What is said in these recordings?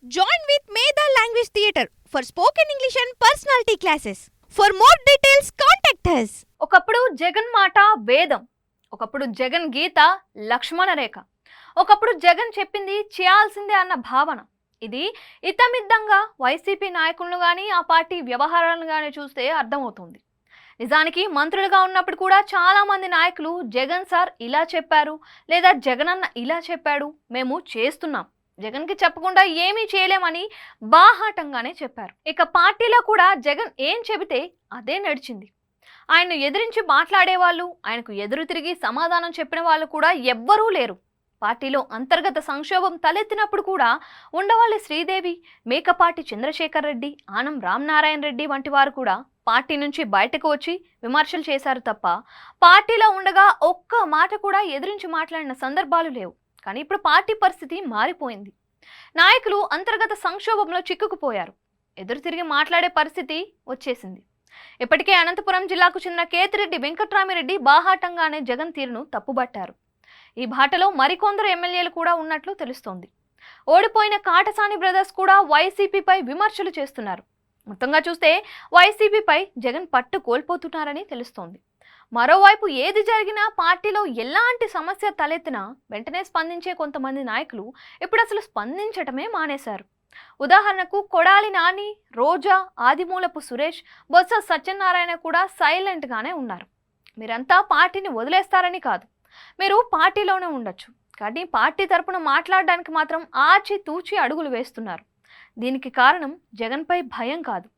Join with Medha Language Theatre for spoken English and personality classes. For more details, contact us. ఒకప్పుడు జగన్ మాట వేదం, ఒకప్పుడు జగన్ గీత లక్ష్మణ రేఖ, ఒకప్పుడు జగన్ చెప్పింది చేయాల్సిందే అన్న భావన. ఇది ఇతమిద్దంగా వైసీపీ నాయకులను గాని ఆ పార్టీ వ్యవహారాలను గాని చూస్తే అర్థమవుతుంది. నిజానికి మంత్రులుగా ఉన్నప్పుడు కూడా చాలా మంది నాయకులు జగన్ సార్ ఇలా చెప్పారు లేదా జగనన్న ఇలా చెప్పాడు, మేము చేస్తున్నాం, జగన్కి చెప్పకుండా ఏమీ చేయలేమని బాహాటంగానే చెప్పారు. ఇక పార్టీలో కూడా జగన్ ఏం చెబితే అదే నడిచింది. ఆయన్ను ఎదిరించి మాట్లాడేవాళ్ళు, ఆయనకు ఎదురు తిరిగి సమాధానం చెప్పిన వాళ్ళు కూడా ఎవ్వరూ లేరు. పార్టీలో అంతర్గత సంక్షోభం తలెత్తినప్పుడు కూడా ఉండవల్లి శ్రీదేవి, మేకపాటి చంద్రశేఖర్ రెడ్డి, ఆనం రామనారాయణ రెడ్డి వంటి వారు కూడా పార్టీ నుంచి బయటకు వచ్చి విమర్శలు చేశారు తప్ప పార్టీలో ఉండగా ఒక్క మాట కూడా ఎదిరించి మాట్లాడిన సందర్భాలు లేవు. కానీ ఇప్పుడు పార్టీ పరిస్థితి మారిపోయింది. నాయకులు అంతర్గత సంక్షోభంలో చిక్కుకుపోయారు. ఎదురు తిరిగి మాట్లాడే పరిస్థితి వచ్చేసింది. ఇప్పటికే అనంతపురం జిల్లాకు చెందిన కేతిరెడ్డి వెంకట్రామిరెడ్డి బాహాటంగానే జగన్ తీరును తప్పుబట్టారు. ఈ బాటలో మరికొందరు ఎమ్మెల్యేలు కూడా ఉన్నట్లు తెలుస్తోంది. ఓడిపోయిన కాటసాని బ్రదర్స్ కూడా వైసీపీపై విమర్శలు చేస్తున్నారు. మొత్తంగా చూస్తే వైసీపీపై జగన్ పట్టు కోల్పోతున్నారని తెలుస్తోంది. మరోవైపు ఏది జరిగినా పార్టీలో ఎలాంటి సమస్య తలెత్తినా వెంటనే స్పందించే కొంతమంది నాయకులు ఇప్పుడు అసలు స్పందించటమే మానేశారు. ఉదాహరణకు కొడాలి నాని, రోజా, ఆదిమూలపు సురేష్, బొత్స సత్యనారాయణ కూడా సైలెంట్గానే ఉన్నారు. మీరంతా పార్టీని వదిలేస్తారని కాదు, మీరు పార్టీలోనే ఉండొచ్చు, కానీ పార్టీ తరపున మాట్లాడడానికి మాత్రం ఆచితూచి అడుగులు వేస్తున్నారు. దీనికి కారణం జగన్పై భయం కాదు,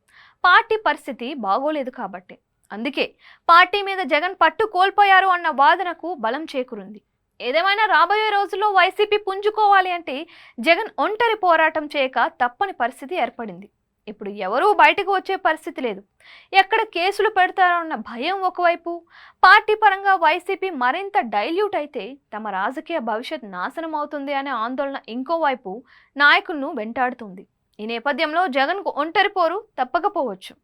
పార్టీ పరిస్థితి బాగోలేదు కాబట్టి. అందుకే పార్టీ మీద జగన్ పట్టు కోల్పోయారు అన్న వాదనకు బలం చేకూరింది. ఏదేమైనా రాబోయే రోజుల్లో వైసీపీ పుంజుకోవాలి అంటే జగన్ ఒంటరి పోరాటం చేయక తప్పని పరిస్థితి ఏర్పడింది. ఇప్పుడు ఎవరూ బయటకు వచ్చే పరిస్థితి లేదు. ఎక్కడ కేసులు పెడతారో అన్న భయం ఒకవైపు, పార్టీ పరంగా వైసీపీ మరింత డైల్యూట్ అయితే తమ రాజకీయ భవిష్యత్ నాశనం అవుతుంది అనే ఆందోళన ఇంకోవైపు నాయకులను వెంటాడుతుంది. ఈ నేపథ్యంలో జగన్కు ఒంటరి పోరు తప్పకపోవచ్చు.